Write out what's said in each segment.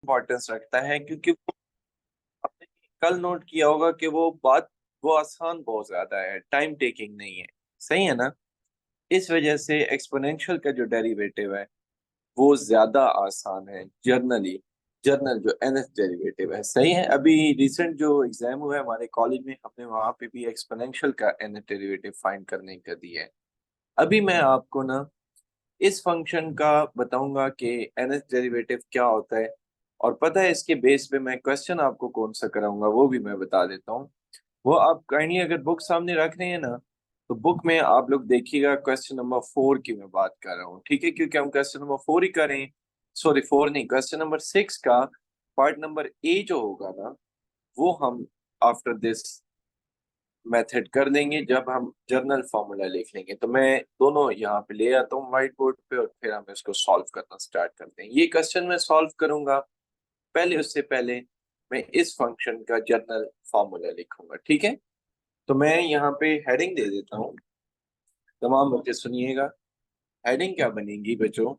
Importance रखता है, क्योंकि आपने कल नोट किया होगा कि वो आसान बहुत ज्यादा है, टाइम टेकिंग नहीं है। सही है ना? इस वजह से एक्सपोनेंशियल का जो डेरिवेटिव है वो ज्यादा आसान है जर्नली। जर्नल जो nth डेरिवेटिव है, सही है। अभी रिसेंट जो एग्जाम हुआ है हमारे कॉलेज में, हमने वहां पे भी एक्सपोनेंशियल का nth डेरिवेटिव फाइंड करने का दिया है। अभी मैं आपको ना इस फंक्शन का बताऊंगा कि nth डेरिवेटिव क्या होता है, और पता है इसके बेस पे मैं क्वेश्चन आपको कौन सा कराऊंगा वो भी मैं बता देता हूँ। वो आप काइंडली अगर बुक सामने रख रहे हैं ना, तो बुक में आप लोग देखिएगा क्वेश्चन नंबर 4 की मैं बात कर रहा हूँ, ठीक है? क्योंकि हम क्वेश्चन नंबर 4 ही करें। सॉरी, 4 नहीं, क्वेश्चन नंबर 6 का पार्ट नंबर ए जो होगा ना, वो हम आफ्टर दिस मेथड कर देंगे जब हम जर्नल फॉर्मूला लिख लेंगे। तो मैं दोनों यहाँ पे ले आता हूँ व्हाइट बोर्ड पे, और फिर हम इसको सॉल्व करना स्टार्ट करते हैं। ये क्वेश्चन मैं सॉल्व करूंगा, पहले उससे पहले मैं इस फंक्शन का जर्नल फॉर्मूला लिखूंगा, ठीक है? तो मैं यहाँ पे हेडिंग दे देता हूँ, तमाम बच्चे सुनिएगा। हेडिंग क्या बनेगी बच्चों?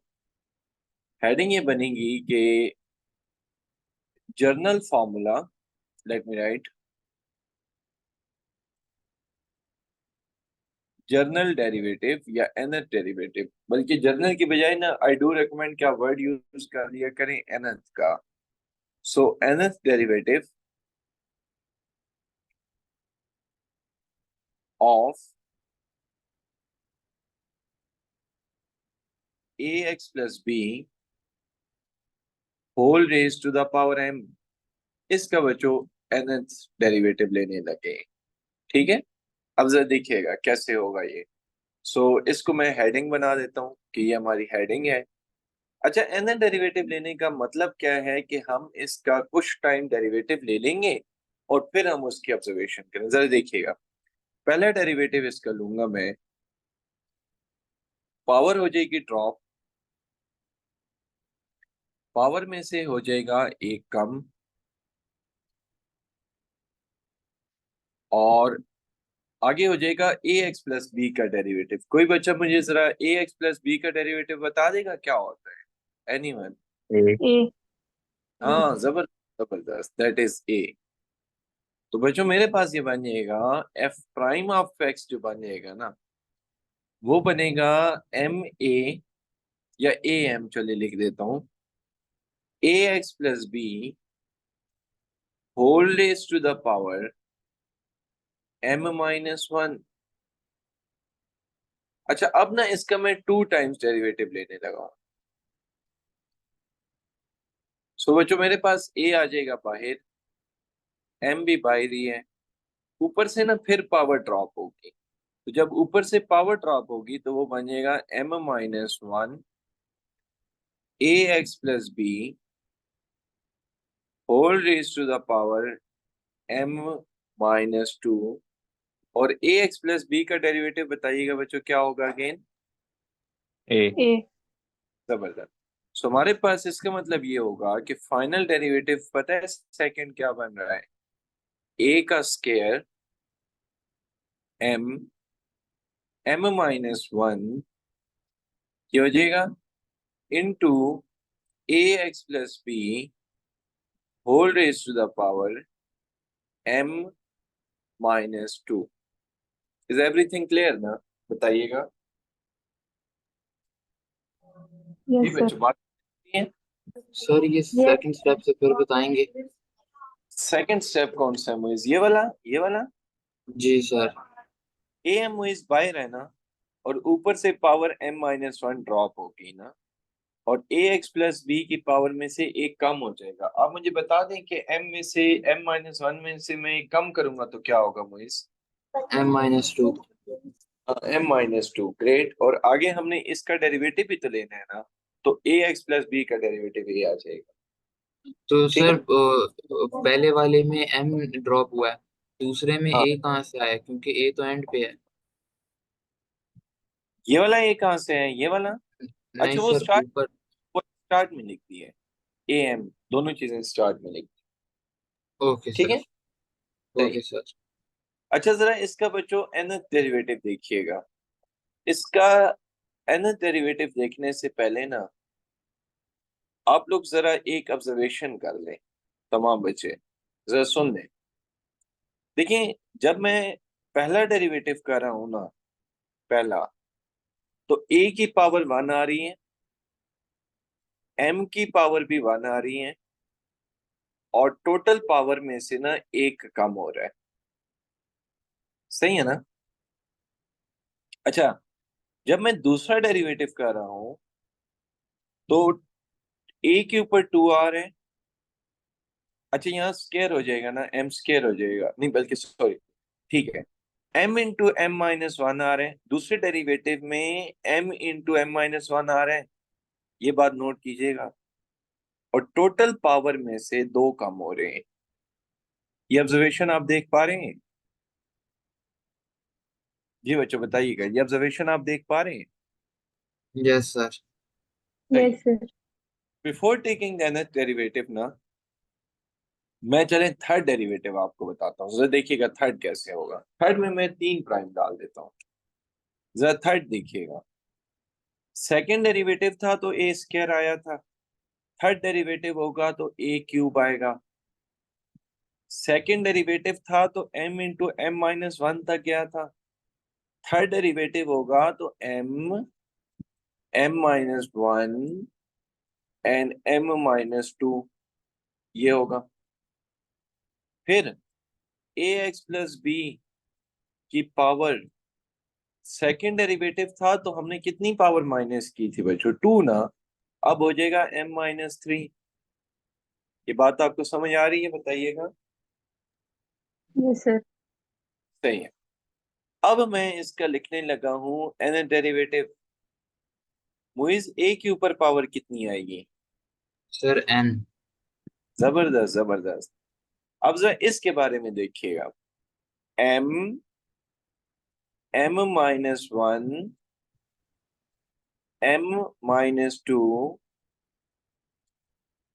हेडिंग ये बनेगी कि general formula, let me write, general derivative या nth डेरिवेटिव, बल्कि जर्नल की बजाय ना आई डू रिकमेंड क्या वर्ड यूज कर लिया करें, nth का। So nth derivative of ax plus B whole raise to the power m, इसका बच्चों nth डेरिवेटिव लेने लगे, ठीक है? अब जरा देखिएगा कैसे होगा ये। इसको मैं हेडिंग बना देता हूँ कि ये हमारी हेडिंग है। अच्छा, nth डेरिवेटिव लेने का मतलब क्या है कि हम इसका कुछ टाइम डेरिवेटिव ले लेंगे और फिर हम उसकी ऑब्जर्वेशन करें। जरा देखिएगा, पहला डेरिवेटिव इसका लूंगा मैं, पावर हो जाएगी ड्रॉप, पावर में से हो जाएगा एक कम, और आगे हो जाएगा ए एक्स प्लस बी का डेरिवेटिव। कोई बच्चा मुझे जरा ए एक्स प्लस बी का डेरिवेटिव बता देगा क्या होता है? एनीवन? ए। हाँ, जबरदस्त, दैट इज ए। तो बच्चों मेरे पास ये बन जाएगा एफ प्राइम ऑफ एक्स, जो बन जाएगा ना वो बनेगा एम ए, या ए एम, चलिए लिख देता हूं, A X plus B whole raise to the power m-1। अच्छा, अब ना इसका मैं 2 टाइम्स डेरिवेटिव लेने लगा हूं। बच्चों मेरे पास ए आ जाएगा बाहर, एम भी बाहर ही है, ऊपर से ना फिर पावर ड्रॉप होगी। तो जब ऊपर से पावर ड्रॉप होगी तो वो बन जाएगा m-1 A X plus B whole raise to the power m-2। और ए एक्स प्लस बी का डेरिवेटिव बताइएगा बच्चों क्या होगा अगेन? ए। ए। जबरदस्त। हमारे पास इसका मतलब ये होगा कि फाइनल डेरिवेटिव पता है सेकंड क्या बन रहा है? ए का स्केयर एम, m-1 ये हो जाएगा into A X plus B whole raise to the power m-2। Is everything clear ना? बताइएगा जी यस सर। बच्चों, बात है। सर ये यस। सेकंड स्टेप से फिर बताएंगे। सेकंड स्टेप कौन सा है मुइज? ये वाला, ये वाला। जी सर। ए एम मुइज बाहर है ना, और ऊपर से पावर m-1 ड्रॉप होगी ना, और ए एक्स प्लस बी की पावर में से एक कम हो जाएगा। आप मुझे बता दें कि m में से m-1 में से मैं एक कम करूंगा तो क्या होगा मुइज? m-2। m-2, great. और आगे हमने इसका डेरिवेटिव भी तो लेना है ना, तो ए एक्स प्लस बी का डेरिवेटिव ये आ जाएगा, तो ठीक सर है? पहले वाले में m ड्रॉप हुआ है, दूसरे में हाँ, a कहाँ से आया, क्योंकि a तो एंड पे है। ये वाला ए कहाँ से है? ये वाला? नहीं अच्छा, सर, ऊपर। वो स्टार्ट में लिख दी है, ए एम, दोनों चीजें स्टार्ट में लिख दी, ओके ठीक सर। है? सही ओके है। सर। अच्छा, जरा इसका बच्चों nth डेरिवेटिव देखिएगा। इसका nth डेरिवेटिव देखने से पहले ना आप लोग जरा एक ऑब्जर्वेशन कर लें, तमाम बच्चे जरा सुन लें। देखिए, जब मैं पहला डेरिवेटिव कर रहा हूं ना, पहला, तो a की पावर 1 आ रही है, m की पावर भी 1 आ रही है, और टोटल पावर में से ना एक कम हो रहा है। सही है ना? अच्छा, जब मैं दूसरा डेरिवेटिव कर रहा हूं तो a के ऊपर 2 आ रहे हैं। अच्छा, यहाँ स्केयर हो जाएगा ना, m स्केयर हो जाएगा, नहीं बल्कि सॉरी, ठीक है, m into M minus one आ रहे हैं। दूसरे डेरिवेटिव में m into M minus one आ रहे हैं, ये बात नोट कीजिएगा। और टोटल पावर में से दो कम हो रहे हैं। ये ऑब्जर्वेशन आप देख पा रहे हैं? जी बच्चों बताइएगा, ये ऑब्जर्वेशन आप देख पा रहे हैं? Yes sir. Yes sir. Before taking the next derivative ना, मैं चले थर्ड डेरिवेटिव आपको बताता हूँ। जरा देखिएगा थर्ड कैसे होगा। थर्ड में मैं 3 प्राइम डाल देता हूँ। जरा थर्ड देखिएगा। सेकेंड डेरिवेटिव था तो ए स्क्वायर आया था, थर्ड डेरिवेटिव होगा तो ए क्यूब आएगा। सेकेंड डेरिवेटिव था तो m into M minus one तक गया था, थर्ड डेरिवेटिव होगा तो m minus one and m minus two, ये होगा। फिर ax प्लस बी की पावर, सेकेंड डेरिवेटिव था तो हमने कितनी पावर माइनस की थी बच्चों? 2 ना। अब हो जाएगा m माइनस थ्री। ये बात आपको समझ आ रही है? बताइएगा। Yes sir. सही है। अब मैं इसका लिखने लगा हूं एन डेरिवेटिव। मुइज ए के ऊपर पावर कितनी आएगी? Sir N. जबरदस्त जबरदस्त। अब जरा इसके बारे में देखिएगा। m minus one, m minus two,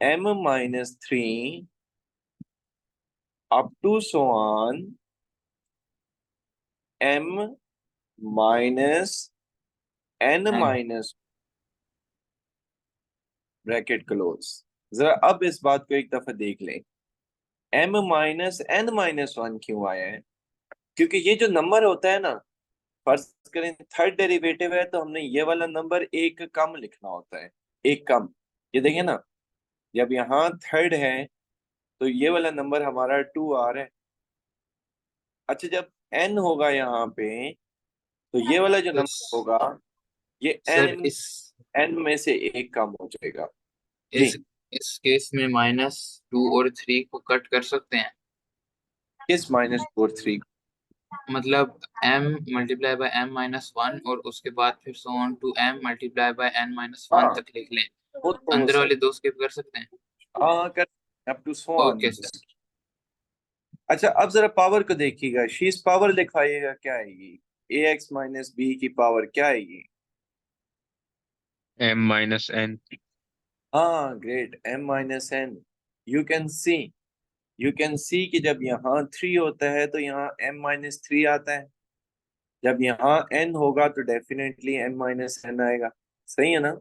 m minus three, up to so on m minus n N. Minus, bracket close. जरा अब इस बात को एक दफा देख लें। m minus n minus one क्यों आया है? क्योंकि ये जो नंबर होता है ना, फर्ज करें थर्ड डेरिवेटिव है तो हमने ये वाला नंबर एक कम लिखना होता है, एक कम। ये देखें ना, जब यहाँ थर्ड है तो ये वाला नंबर हमारा 2 आ रहा है। अच्छा, जब n होगा यहाँ पे तो ये वाला जो तो नंबर होगा, ये सर n n में से एक कम हो जाएगा। जी, इस इस केस में -2 और 3 को कट कर सकते हैं। किस माइनस फोर थ्री? मतलब m multiply by m minus one और उसके बाद फिर so on to m multiply by n minus one हाँ, तक लिख लें। वो तो अंदर सही। वाले दो स्किप कर सकते हैं। हाँ कर, up to so on. Okay sir. अच्छा, अब जरा पावर को देखिएगा, शीज पावर लिखवाइएगा, क्या आएगी? ए एक्स माइनस बी की पावर क्या आएगी? m minus n। हाँ great, m minus N. You can see, you can see कि जब यहाँ 3 होता है तो यहाँ m माइनस थ्री आता है। जब यहाँ n होगा तो डेफिनेटली m माइनस एन आएगा। सही है ना?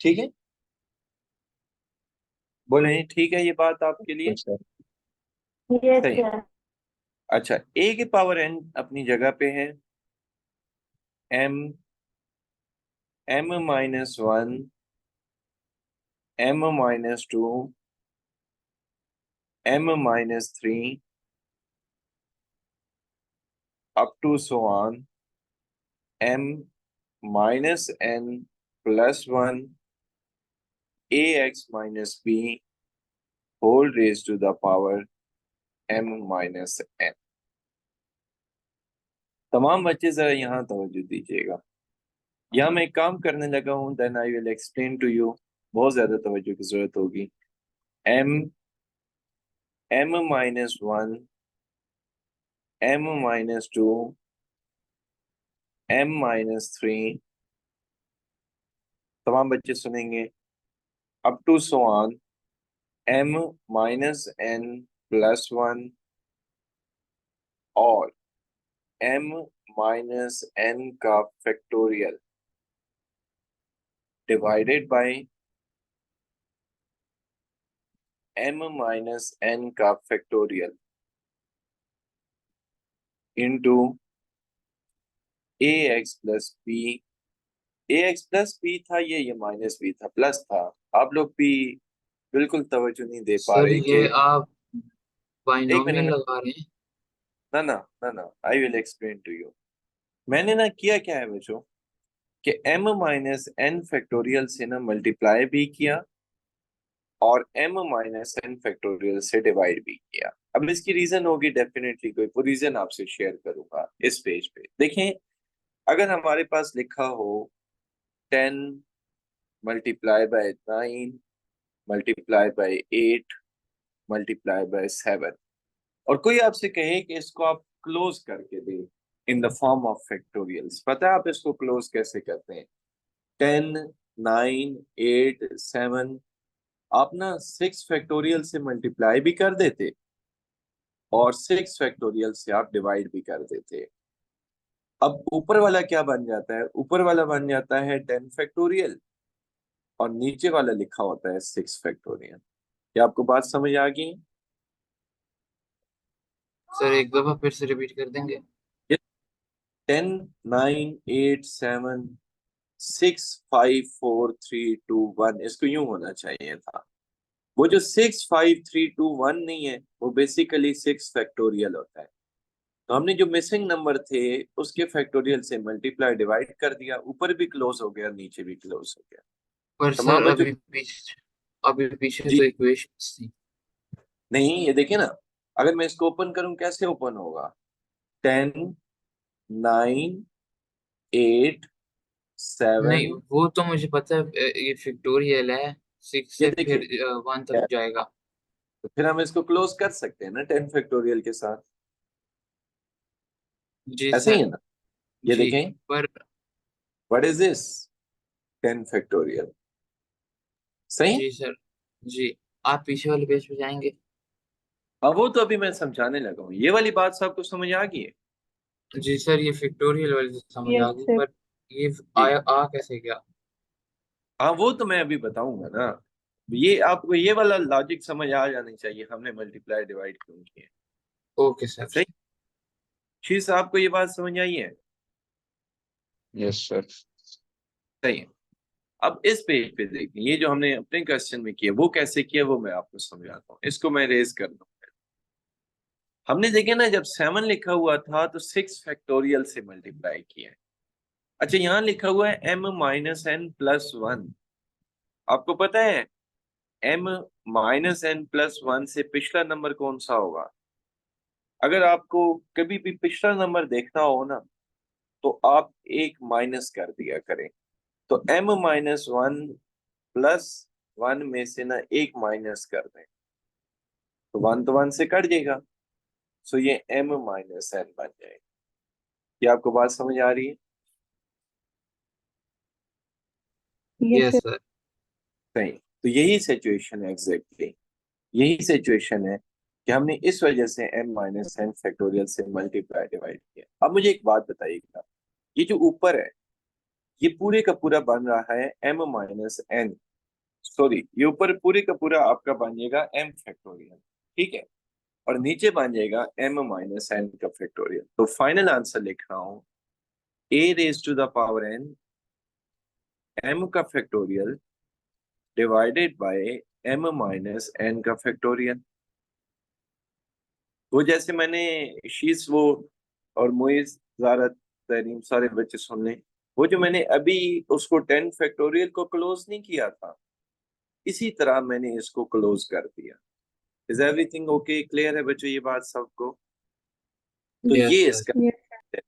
ठीक है, बोले ठीक है ये बात आपके लिए? सर यस सही है। सर। अच्छा, a की पावर n अपनी जगह पे है। m minus one, m minus two, m minus three, up to so on m minus n plus one, A X minus B whole raise to the power m minus n। तमाम बच्चे जरा यहाँ तवज्जो दीजिएगा। यहाँ मैं एक काम करने लगा हूँ, then I will explain to you. बहुत ज्यादा तवज्जो की जरूरत होगी। m minus one, m minus two, m minus three, तमाम बच्चे सुनेंगे, up to so on m minus n plus one, और m माइनस n का factorial divided by m minus n का factorial into ax plus b। ax plus b था, ये minus b था, plus था। आप लोग भी बिल्कुल तवज्जो नहीं दे पा सर रहे ये कि आप एक बाइनोमियल मिनट। लगा रहे हैं। ना ना ना ना, I will explain to you. मैंने ना किया क्या है बच्चों, कि m माइनस n फैक्टोरियल से ना मल्टीप्लाई भी किया और m माइनस n फैक्टोरियल से डिवाइड भी किया। अब इसकी रीजन होगी डेफिनेटली, कोई वो रीजन आपसे शेयर करूंगा इस पेज पे। देखें, अगर हमारे पास लिखा हो 10 multiply by 9 multiply by 8 multiply by 7, और कोई आपसे कहे कि इसको आप क्लोज करके दें in the form of factorials, पता है आप इसको क्लोज कैसे करते हैं? 10 9 8 7 आप ना 6 फैक्टोरियल से मल्टीप्लाई भी कर देते और 6 फैक्टोरियल से आप डिवाइड भी कर देते। अब ऊपर वाला क्या बन जाता है? ऊपर वाला बन जाता है 10 फैक्टोरियल और नीचे वाला लिखा होता है 6 फैक्टोरियल। क्या आपको बात समझ आ गई? सर एक दफा फिर से रिपीट कर देंगे? 10 9 8 7 6 5 4 3 2 1, इसको यूं होना चाहिए था। वो जो 6 5 3 2 1 नहीं है, वो बेसिकली 6 फैक्टोरियल होता है। तो हमने जो मिसिंग नंबर थे उसके फैक्टोरियल से मल्टीप्लाई डिवाइड कर दिया, ऊपर भी क्लोज हो गया नीचे भी क्लोज हो गया। पर तमाम सर बच्चों। अभी पीछे जी तो इक्वेशंस थी। नहीं, ये देखिए ना, अगर मैं इसको ओपन करूं कैसे ओपन होगा? 10 9 8 7। नहीं वो तो मुझे पता है, ये फैक्टोरियल है। सिक्स ये से देखिए, फिर वन क्या तक है? जाएगा। तो फिर हम इसको क्लोज कर सकते हैं ना 10 फैक्टोरियल के साथ। जी ऐसे ही सर। है ना? ये जी देखें, पर व्हाट इज दिस? 10 फैक्टोरियल। सही। जी सर। जी आप पीछे वाले पेज पे जाएंगे? अब वो तो अभी मैं समझाने लगा हूँ, ये वाली बात सबको समझ आ गई है? जी सर ये फैक्टोरियल वाली तो समझ आ यस गई, सर। पर ये जी आया आ कैसे गया? हाँ, वो तो मैं अभी बताऊंगा ना। ये आपको ये वाला लॉजिक समझ आ जानी चाहिए, हमने मल्टीप्लाई डिवाइड क्यों किए। Okay sir. सही। शीर्ष, आपको ये बात समझ आई है? Yes sir. सही है। अब इस पेज पे देखिए, ये जो हमने अपने क्वेश्चन में किया वो कैसे किया वो मैं आपको समझाता हूँ। इसको मैं रेज कर दूँ। हमने देखे ना, जब 7 लिखा हुआ था तो 6 फैक्टोरियल से मल्टीप्लाई किया है। अच्छा, यहाँ लिखा हुआ है m minus N plus one. आपको पता है m minus N plus one से पिछला नंबर कौन सा होगा? अगर आपको कभी भी पिछला नंबर देखना हो ना, तो आप एक माइनस कर दिया करें। तो m minus one plus one में से ना एक माइनस कर दें, तो वन से कट जाएगा। सो ये m माइनस एन बन जाएगा। क्या आपको बात समझ आ रही है? Yes yes sir. सर। सही। तो यही सिचुएशन है, एग्जैक्टली यही सिचुएशन है कि हमने इस वजह से m माइनस एन फैक्टोरियल से मल्टीप्लाई डिवाइड किया। अब मुझे एक बात बताइएगा, ये जो ऊपर है ये पूरे का पूरा बन रहा है m माइनस एन, सॉरी ये ऊपर पूरे का पूरा आपका बन जाएगा m फैक्टोरियल, ठीक है? और नीचे बन जाएगा m माइनस एन का फैक्टोरियल। तो फाइनल आंसर लिख रहा हूं a raise to the power n m का factorial divided by m minus N का फैक्टोरियल। वो जैसे मैंने शीश वो और मोइज जारा तरीम सारे बच्चे सुन लें, वो जो मैंने अभी उसको 10 फैक्टोरियल को क्लोज नहीं किया था, इसी तरह मैंने इसको क्लोज कर दिया। Is everything okay? क्लियर है बच्चों ये बात सबको? तो यस ये सर। इसका यस सर।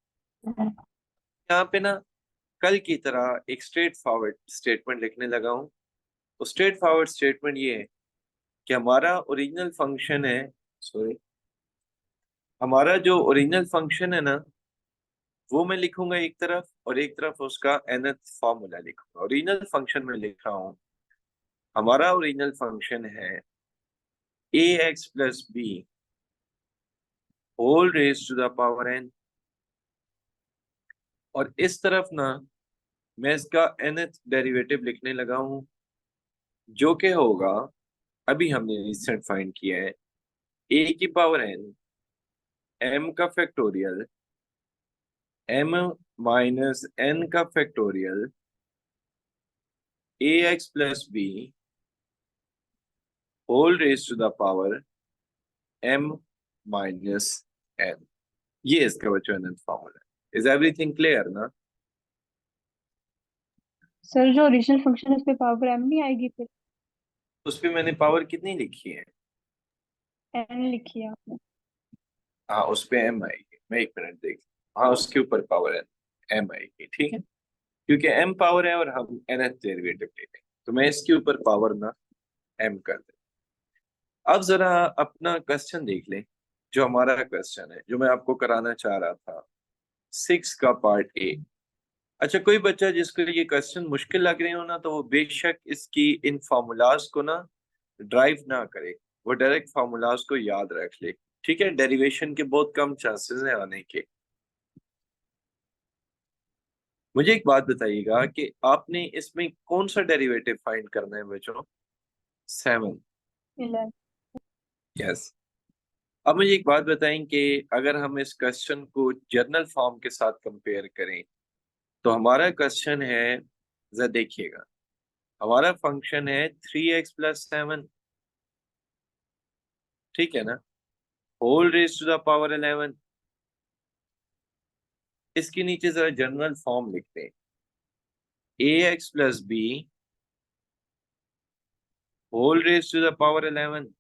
यहाँ पे ना कल की तरह एक स्ट्रेट फॉरवर्ड स्टेटमेंट लिखने लगा हूँ। तो स्ट्रेट फॉरवर्ड स्टेटमेंट ये है कि हमारा ओरिजिनल फंक्शन है, सॉरी, हमारा जो ओरिजिनल फंक्शन है ना, वो मैं लिखूंगा एक तरफ और एक तरफ उसका nth फॉर्मूला लिखूंगा। ओरिजिनल फंक्शन में लिख रहा हूं, हमारा ओरिजिनल फंक्शन है ax plus B whole raise to the power n, और इस तरफ ना मैं इसका nth डेरिवेटिव लिखने लगा हूं, जो कि होगा अभी हमने रिसेंट फाइंड किया है ए की पावर एन, एम का फैक्टोरियल, एम माइनस एन का factorial, A X plus B whole raise to the power M minus N. ये इसका बच्चों फॉर्मूला है। इज एवरीथिंग क्लियर ना? सर जो ओरिजिनल फंक्शन है उस पे पावर एम नहीं आएगी फिर? उस पे मैंने पावर कितनी लिखी है? एन लिखी है आपने। हाँ उस पे एम आएगी, मैं एक मिनट देख। हाँ उसके ऊपर पावर एन एम आएगी, ठीक है, क्योंकि एम पावर है और हम एन एथ डेरिवेटिव ले लेंगे, तो मैं इसके ऊपर पावर ना एम कर दे। अब जरा अपना क्वेश्चन देख लें, जो हमारा क्वेश्चन है जो मैं आपको कराना चाह रहा था, 6 का पार्ट ए। अच्छा कोई बच्चा जिसको ये क्वेश्चन मुश्किल लग रहे हो ना, तो वो बेशक इसकी इन फॉर्मूलाज को ना ड्राइव ना करे, वो डायरेक्ट फॉर्मूलाज को याद रख ले, ठीक है। डेरिवेशन के बहुत कम चांसेस हैं आने के। मुझे एक बात बताइएगा कि आपने इसमें कौन सा डेरिवेटिव फाइंड करना है बच्चों? 7। 11। यस। अब मुझे एक बात बताएं कि अगर हम इस क्वेश्चन को जर्नल फॉर्म के साथ कंपेयर करें, तो हमारा क्वेश्चन है, जरा देखिएगा, हमारा फंक्शन है 3x+7, ठीक है ना, whole raise to the power 11। इसके नीचे जरा जनरल फॉर्म लिखते हैं, ax+b whole raise to the power 11।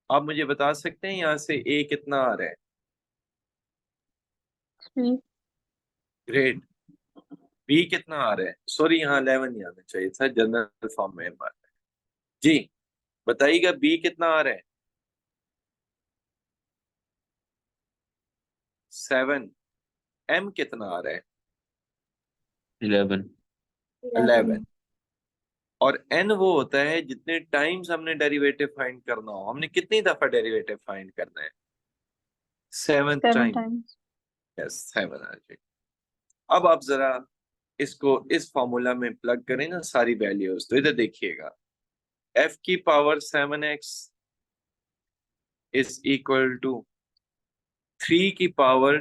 आप मुझे बता सकते हैं यहाँ से a कितना आ रहा है? 3। ग्रेट। b कितना आ रहा है? सॉरी यहाँ 11 ही आना चाहिए था, जनरल फॉर्म में आ रहा है। जी बताइएगा b कितना आ रहा है? 7। m कितना आ रहा है? 11। 11। और n वो होता है जितने टाइम्स हमने डेरिवेटिव फाइंड करना हो। हमने कितनी दफा डेरिवेटिव फाइंड करना है? 7 7 टाइम। टाइम्स। यस 7 आ जाए। अब आप जरा इसको इस फॉर्मूला में प्लग करें ना सारी वैल्यूज, तो इधर देखिएगा, f की power 7x is equal to 3 की पावर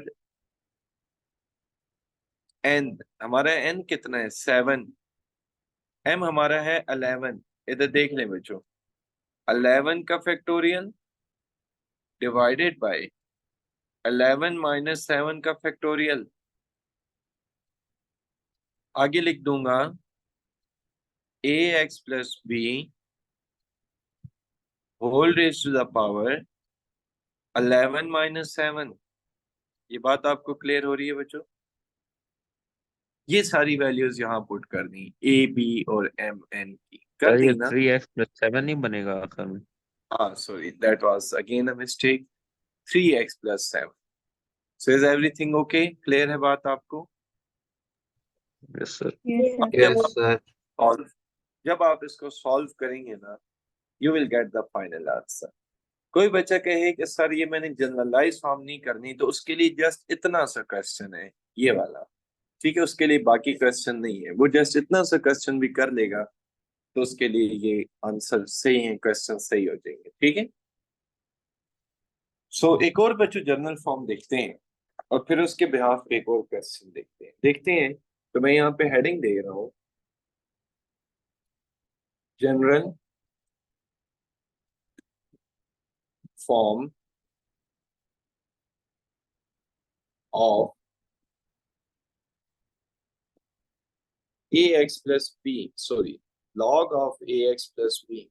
n। हमारा n कितना है? 7। m हमारा है 11। इधर देख लें बच्चों, 11 का फैक्टोरियल डिवाइडेड बाय 11 माइनस 7 का फैक्टोरियल। आगे लिख दूंगा ax+b whole raise to the power 11 minus 7। ये बात आपको क्लियर हो रही है बच्चों? ये सारी वैल्यूज यहाँ पुट कर दी, ए बी और एम एन की कर सर ये दी ना? 3x+7 नहीं बनेगा आखिर में? हाँ sorry that was again a mistake, 3x+7। So is everything okay? Clear है बात आपको? Yes sir. Yes sir. अब यस सर। जब आप इसको सॉल्व करेंगे ना, you will get the final answer. कोई बच्चा कहे कि सर ये मैंने जनरलाइज फॉर्म नहीं करनी, तो उसके लिए जस्ट इतना सा क्वेश्चन है ये वाला, ठीक है, उसके लिए बाकी क्वेश्चन नहीं है, वो जस्ट इतना सा क्वेश्चन भी कर लेगा तो उसके लिए ये आंसर सही है, क्वेश्चन सही हो जाएंगे, ठीक है। सो एक और बच्चों जर्नल फॉर्म देखते हैं और फिर उसके बिहाफ एक और क्वेश्चन देखते हैं। तो मैं यहाँ पे हेडिंग दे रहा हूँ, general form of A X plus B, sorry log of A X plus B.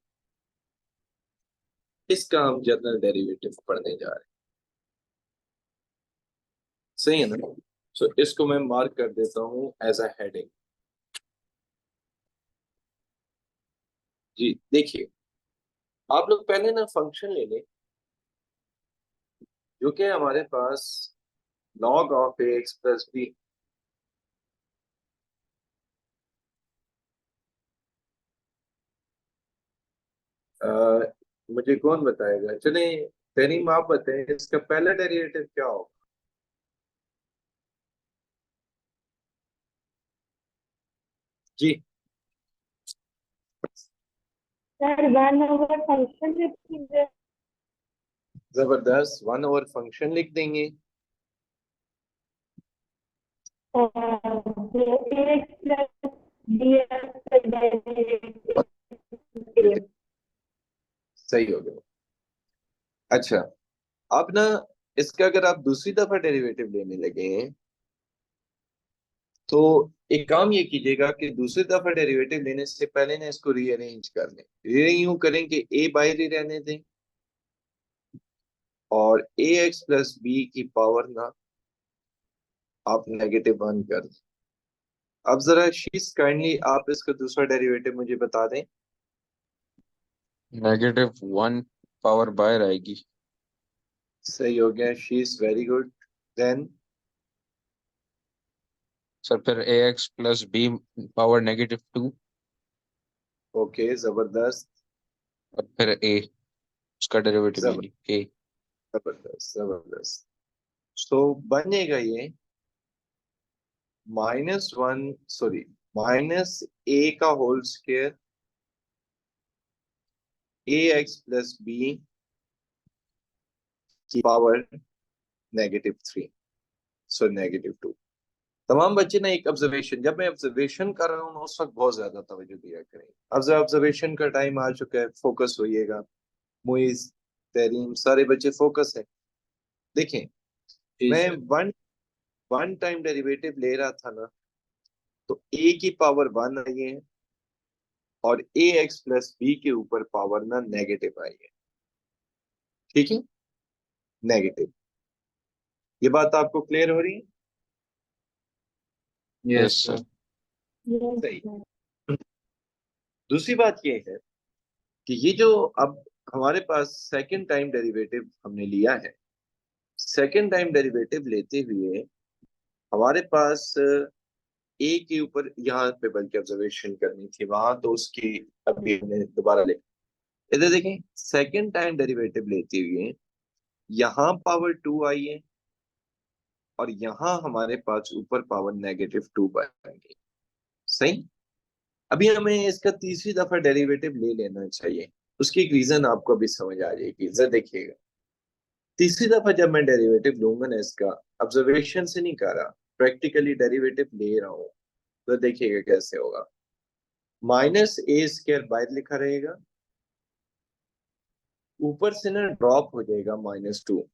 इसका हम जनरल डेरिवेटिव पढ़ने जा रहे हैं, सही है ना? सो इसको मैं मार्क कर देता हूँ एज अ हेडिंग। जी देखिए, आप लोग पहले ना फंक्शन ले लें जो कि हमारे पास log of A X plus B. मुझे कौन बताएगा? चले तरीम आप बताएं इसका पहला डेरिवेटिव क्या होगा? जी सर 1/फंक्शन लिख दीजिए। जबरदस्त, 1/फंक्शन लिख देंगे। सही हो गया। अच्छा, अब ना इसका अगर आप दूसरी दफा डेरिवेटिव लेने लगे हैं तो एक काम ये कीजिएगा कि दूसरी दफा डेरिवेटिव लेने से पहले ना इसको रीअरेंज कर लें। ये यूं करें कि ए बाहर ही रहने दें और ए एक्स प्लस बी की पावर ना आप -1 कर दें। अब जरा शीज काइंडली आप इसका दूसरा डेरिवेटिव मुझे बता दें। -1 पावर बाहर आएगी। सही हो गया, she's very good. Then sir फिर ax plus B power -2 okay, जबरदस्त और फिर a उसका डेरिवेटिव जबर लेंगे a। जबरदस्त जबरदस्त। तो बनेगा ये -1, सॉरी, -a का होल स्क्वायर ए एक्स प्लस बी की पावर -3, सो -2। तमाम बच्चे ना एक ऑब्जर्वेशन, जब मैं ऑब्जर्वेशन कर रहा हूँ उस वक्त बहुत ज्यादा तवज्जो दिया करें। अब जरा ऑब्जर्वेशन का टाइम आ चुका है, फोकस होइएगा। मुइज, तरीम, सारे बच्चे फोकस है। देखें, जी मैं sir. One one time derivative ले रहा था ना, तो ए की पावर 1 आई है और ए एक्स प्लस बी के ऊपर पावर ना नेगेटिव आई है। ठीक है, नेगेटिव। ये बात आपको क्लियर हो रही है? Yes yes sir. सर। सही। दूसरी बात ये है कि ये जो अब हमारे पास सेकंड टाइम डेरिवेटिव हमने लिया है, सेकंड टाइम डेरिवेटिव लेते हुए हमारे पास ए के ऊपर यहाँ पे बल्कि ऑब्जर्वेशन करनी थी, वहां तो उसकी अभी हमने दोबारा ले। इधर देखें, सेकंड टाइम डेरिवेटिव लेते हुए यहाँ पावर 2 आई है और यहाँ हमारे पास ऊपर पावर -2 बन गई। सही। अभी हमें इसका तीसरी दफा डेरिवेटिव ले लेना चाहिए। उसकी एक रीजन आपको अभी समझ आ जाएगी, जरा देखिएगा। तीसरी दफा जब मैं डेरिवेटिव लूंगा ना इसका, ऑब्जर्वेशन से नहीं कर रहा, प्रैक्टिकली डेरिवेटिव ले रहा हूं, तो देखिएगा कैसे होगा। -a² बाहर लिखा रहेगा, ऊपर से ना ड्रॉप हो जाएगा -2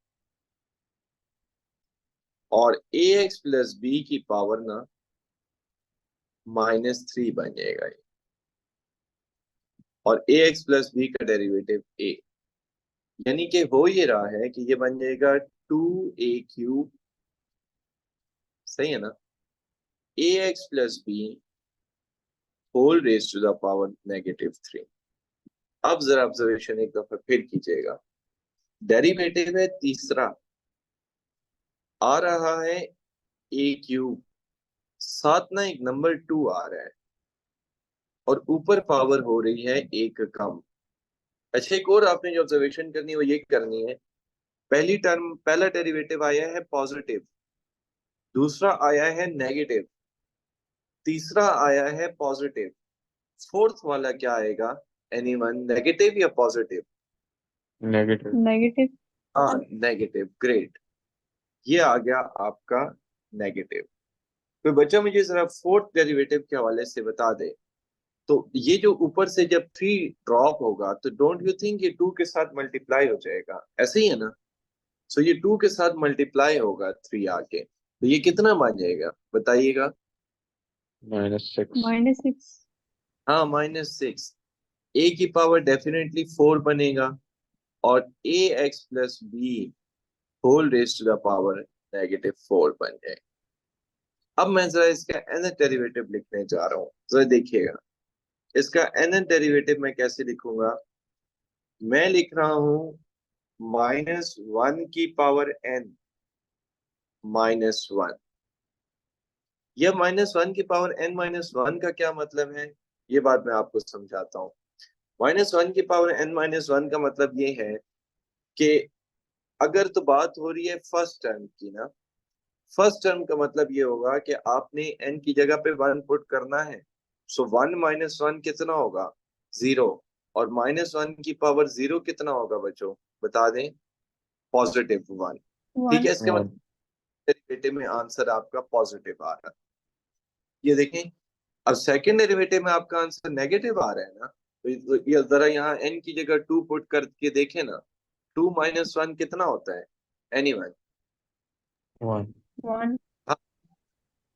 और ए एक्स प्लस बी की पावर ना -3 बन जाएगा ये। और ए एक्स प्लस बी का डेरिवेटिव ए, यानी कि हो ये रहा है कि ये बन जाएगा 2a³। सही है ना? A X plus B whole raise to the power -3। अब जरा ऑब्जर्वेशन एक दफा फिर कीजिएगा। डेरिवेटिव है तीसरा, आ रहा है a³, साथ ना एक नंबर 2 आ रहा है और ऊपर पावर हो रही है एक कम। अच्छा, एक और आपने जो ऑब्जर्वेशन करनी है वो ये करनी है, पहली टर्म, पहला डेरिवेटिव आया है पॉजिटिव, दूसरा आया है नेगेटिव, तीसरा आया है पॉजिटिव, फोर्थ वाला क्या आएगा? एनीवन, नेगेटिव या पॉजिटिव? नेगेटिव। नेगेटिव। हाँ, नेगेटिव। ग्रेट, ये आ गया आपका नेगेटिव। तो बच्चा मुझे जरा फोर्थ डेरिवेटिव के हवाले से बता दे। तो ये जो ऊपर से जब 3 ड्रॉप होगा तो डोंट यू थिंक ये 2 के साथ मल्टीप्लाई हो जाएगा? ऐसे ही है ना? सो ये 2 के साथ मल्टीप्लाई होगा 3 आके, तो ये कितना बन जाएगा बताइएगा? -6। -6। हाँ, -6। ए की पावर डेफिनेटली 4 बनेगा और A X plus B whole raise to the power -4 बन जाए। अब मैं जरा इसका nth डेरिवेटिव लिखने जा रहा हूँ, जरा देखिएगा। इसका nth डेरिवेटिव मैं कैसे लिखूंगा? मैं लिख रहा हूँ -1 की पावर n -1। यह -1 की पावर n -1 का क्या मतलब है, ये बात मैं आपको समझाता हूँ। -1 की पावर n -1 का मतलब ये है कि अगर तो बात हो रही है फर्स्ट टर्म की ना, फर्स्ट टर्म का मतलब ये होगा कि आपने n की जगह पे 1 पुट करना है। सो 1 - 1 कितना होगा? 0। और -1 की पावर 0 कितना होगा बच्चों, बता दें, +1। ठीक 1 है, इसका वन मतलब डेरिवेटिव में आंसर आपका पॉजिटिव आ रहा है। ये देखें, अब सेकंड डेरिवेटिव में आपका आंसर नेगेटिव आ रहा है ना, तो ये जरा यहाँ n की जगह 2 पुट करके देखें ना, 2 - 1 कितना होता है, एनीवन। वन 1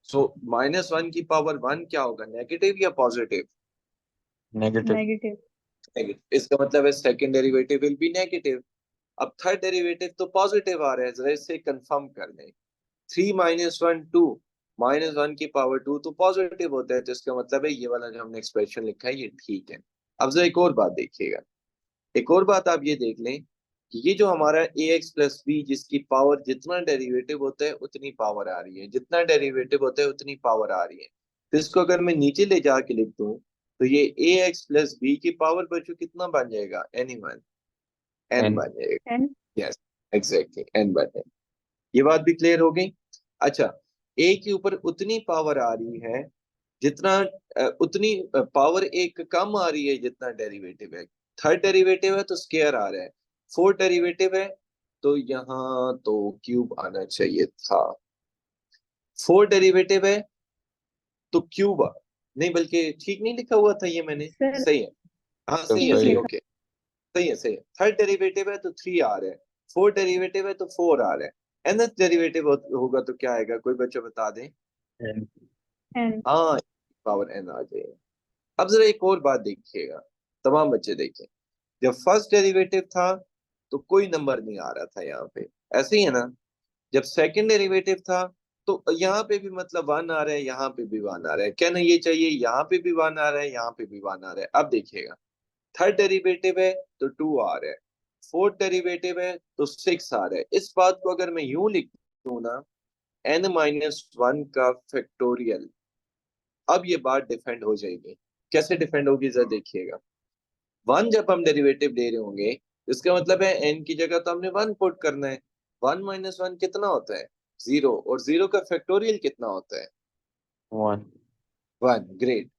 सो -1 की पावर 1 क्या होगा, नेगेटिव या पॉजिटिव, नेगेटिव नेगेटिव नेगेटिव। इसका मतलब है second derivative will be negative. अब थर्ड डेरिवेटिव तो पॉजिटिव आ रहा है, जरा इसे कंफर्म कर दें। 3 - 1 2, -1 की पावर 2 तो पॉजिटिव होता है, तो इसका मतलब है ये वाला जो हमने एक्सप्रेशन लिखा है ये ठीक है। अब जरा एक और बात देखिएगा, एक और बात आप ये देख लें कि ये जो हमारा ax प्लस बी, जिसकी पावर जितना डेरिवेटिव होता है उतनी पावर आ रही है, जितना डेरिवेटिव होता है उतनी पावर आ रही है, तो इसको अगर मैं नीचे ले जाके लिख दूं तो ये ax प्लस बी की पावर बच्चों कितना बन जाएगा, एनीवन, n एन बन जाएगा। 10 यस, एग्जैक्टली, n बन जाएगा। ये बात भी क्लियर हो गई। अच्छा, a के ऊपर उतनी पावर आ रही है जितना उतनी पावर एक कम आ रही है जितना डेरिवेटिव है। थर्ड डेरिवेटिव है तो स्केयर आ रहा है, फोर्थ डेरिवेटिव है तो यहाँ तो क्यूब आना चाहिए था। फोर्थ डेरिवेटिव है तो क्यूब नहीं, बल्कि ठीक नहीं लिखा हुआ था ये मैंने, सर सही है, हाँ तो सही है, ठीक सही, सही लिखा। ओके, सही है, सही है। थर्ड डेरिवेटिव है तो 3 आ रहा है, फोर्थ डेरिवेटिव है तो 4 आ रहा है, nth डेरिवेटिव होगा तो क्या आएगा, कोई बच्चा बता दें। एन 10 हाँ, पावर n आ जाएगा। अब जरा एक और बात देखिएगा, तमाम बच्चे देखें, जब फर्स्ट डेरिवेटिव था तो कोई नंबर नहीं आ रहा था यहाँ पे, ऐसे ही है ना। जब सेकंड डेरिवेटिव था तो यहाँ पे भी मतलब 1 आ रहा है, यहाँ पे भी 1 आ रहा है, कहना ये चाहिए यहाँ पे भी 1 आ रहा है, यहाँ पे भी 1 आ रहा है। अब देखिएगा, थर्ड डेरिवेटिव है तो 2 आ रहा है, फोर्थ डेरिवेटिव है तो 6 आ रहा है। इस बात को अगर मैं यूं लिख दूं ना, n-1 का फैक्टोरियल, अब ये बात डिफेंड हो जाएगी। कैसे डिफेंड होगी जरा देखिएगा, 1 जब हम डेरिवेटिव ले रहे होंगे, इसका मतलब है n की जगह तो हमने 1 पुट करना है। 1 - 1 कितना होता है, 0, और 0 का फैक्टोरियल कितना होता है, वन 1, ग्रेट।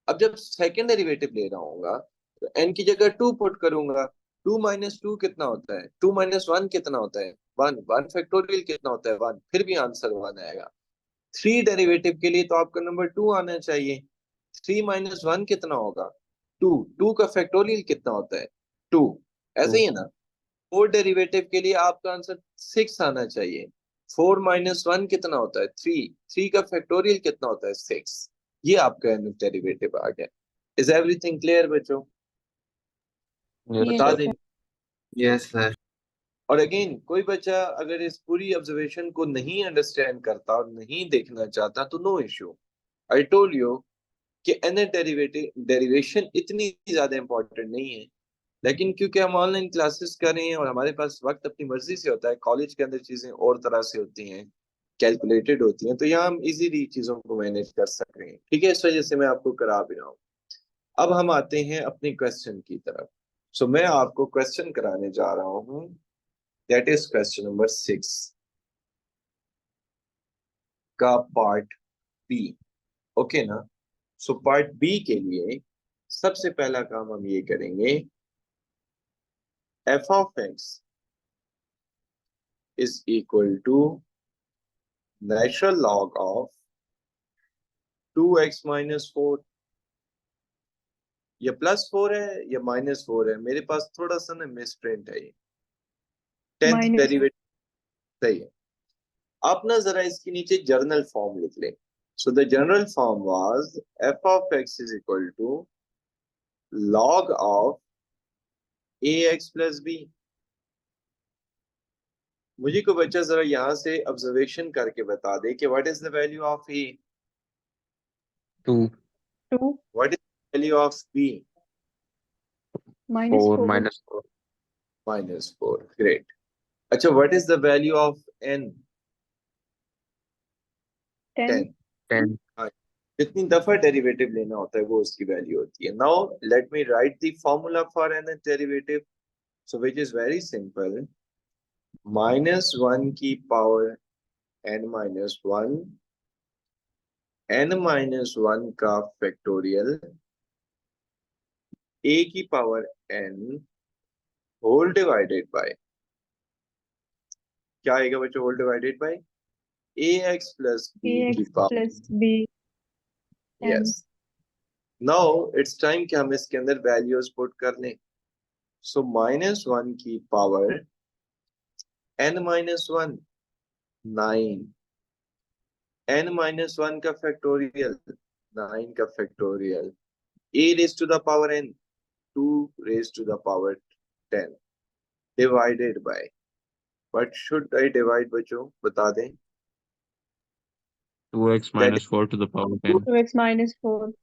अब जब सेकंड डेरिवेटिव ले रहा हूँ तो n की जगह 2 पुट करूंगा, 2 - 2 कितना होता है, 2 - 1 कितना होता है, 1, 1 फैक्टोरियल कितना होता है, 1, फिर भी आंसर 1 आएगा। 3 डेरिवेटिव के लिए तो आपका नंबर 2 आना चाहिए, 3 - 1 कितना होगा, 2, 2 का फैक्टोरियल कितना होता है, 2, टू ऐसे ही है ना। फोर्थ डेरिवेटिव के लिए आपका आंसर 6 आना चाहिए, 4 - 1 कितना होता है, 3, 3 का फैक्टोरियल कितना होता है, 6। ये आपका डेरिवेटिव आ गया। इज एवरीथिंग क्लियर बच्चों, यस यस बता सर दें। Sir yes sir. और अगेन कोई बच्चा अगर इस पूरी ऑब्जर्वेशन को नहीं अंडरस्टैंड करता और नहीं देखना चाहता तो no issue, I told you कि एन डेरिवेटिव डेरिवेशन इतनी ज्यादा इंपॉर्टेंट नहीं है, लेकिन क्योंकि हम ऑनलाइन क्लासेस कर रहे हैं और हमारे पास वक्त अपनी मर्जी से होता है, कॉलेज के अंदर चीजें और तरह से होती हैं, कैलकुलेटेड होती हैं, तो यहाँ हम इजीली चीजों को मैनेज कर सक रहे हैं। ठीक है, इस वजह से मैं आपको करा भी रहा हूँ। अब हम आते हैं अपने क्वेश्चन की तरफ। सो मैं आपको क्वेश्चन कराने जा रहा हूँ, दैट इज क्वेश्चन नंबर 6 का पार्ट बी। ओके ना। सो पार्ट बी के लिए सबसे पहला काम हम ये करेंगे, F of X is equal to natural log of 2x - 4। ये +4 है, ये -4 है, मेरे पास थोड़ा सा ना मिस प्रिंट है ये, 10th -4 डेरिवेटिव सही है। आप ना जरा इसके नीचे जर्नल फॉर्म लिख लें। So the general form was F of X is equal to log of ax plus B. मुझे को बच्चा जरा यहाँ से ऑब्जर्वेशन करके बता दे कि what is the value of a, two -2 what is the value of b, four -4 -4 -4, great. अच्छा, what is the value of n, 10 10। 10 हाँ, जितनी दफा डेरिवेटिव लेना होता है वो उसकी वैल्यू होती है। Now let me write the formula for N derivative, so which is very simple, -1 की पावर n-1, n-1 का फैक्टोरियल a की power n whole divided by, क्या आएगा बच्चों whole divided by ax plus b की ax power, plus b n yes. Now it's time कि हम इसके अंदर वैल्यूज पुट कर लें। सो -1 की पावर n-1 9, n-1 का फैक्टोरियल 9 का factorial, a raise to the power n 2 raise to the power 10 divided by, what should I divide बच्चों बता दें। 2x That minus 4 to the power 10. 2x minus 4 is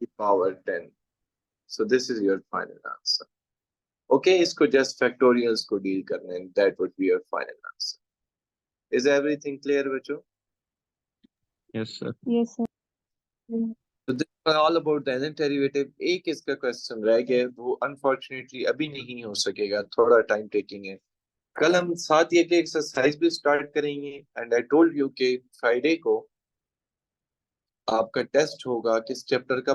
the power 10. So this is your final answer. Okay, इसको just factorials को deal करना है, that would be your final answer. Is everything clear बच्चों? Yes, sir. yes sir So this was all about the nth derivative. एक इसका question रह गया, वो अनफॉर्चुनेटली अभी नहीं हो सकेगा, थोड़ा टाइम टेकिंग है। कल हम साथ ये के एक्सरसाइज भी स्टार्ट करेंगे, एंड आई टोल्ड यू कि फ्राइडे को आपका टेस्ट होगा किस चैप्टर का